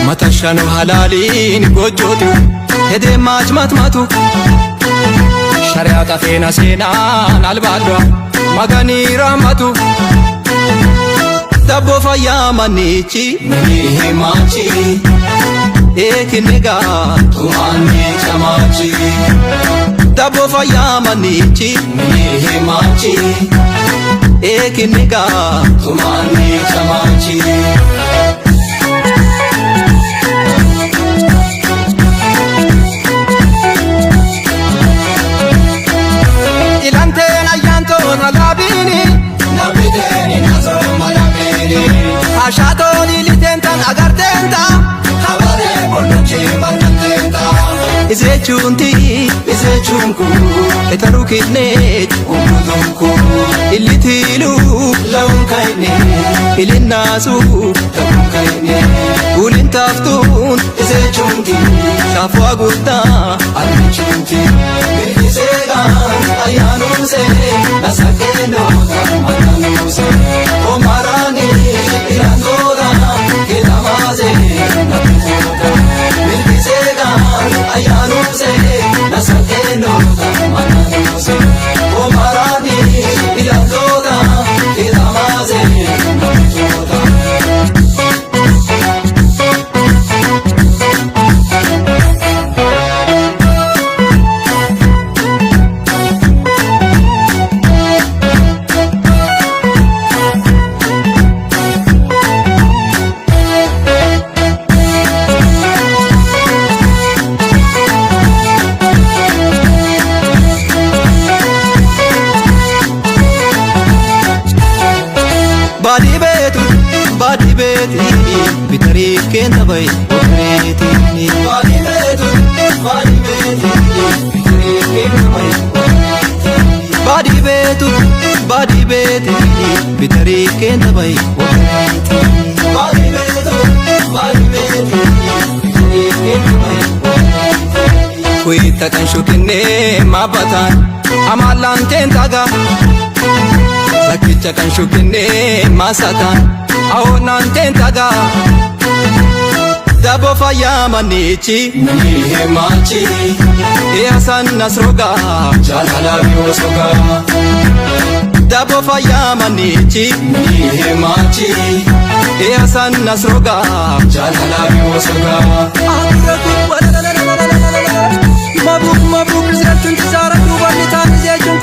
matashanu halalin gojotu hede majmatmatu shariata fena senan albalwa magani rahmatu dabbo fayyamanichi himachi ekiniga tumanni chamachi dabbo fayyamanichi himachi ekiniga tumanni chamachi ilantena yanto nalabini nabideni nazo malabini ashato lilitentan agartenta habare bonuchi mantenta izechunku etarukine umudunku ilitilu laun kaine ilinasu tabun kaine ulintaftun izechunki shafwa gutta alchunki bisegan ayanuse nasakeno tamanuse omarani irangoda kedamaze nabizoda bisegan ayanuse nasakeno tamanuse omarani irangoda kedamaze nabizoda badi beti bitari kenda bay okreti badi beti bitari kenda bay badi beti bitari kenda bay okreti badi beti bitari kenda bay kuita kan shukine mabatan amalan tentaga sakicha kan shukine masatan aonan tentaga dabo fayyamanichi himachi hasan nasroga jalala biosoga dabo fayyamanichi himachi hasan nasroga jalala biosoga mabuk zerachun tsara kubani tan zechun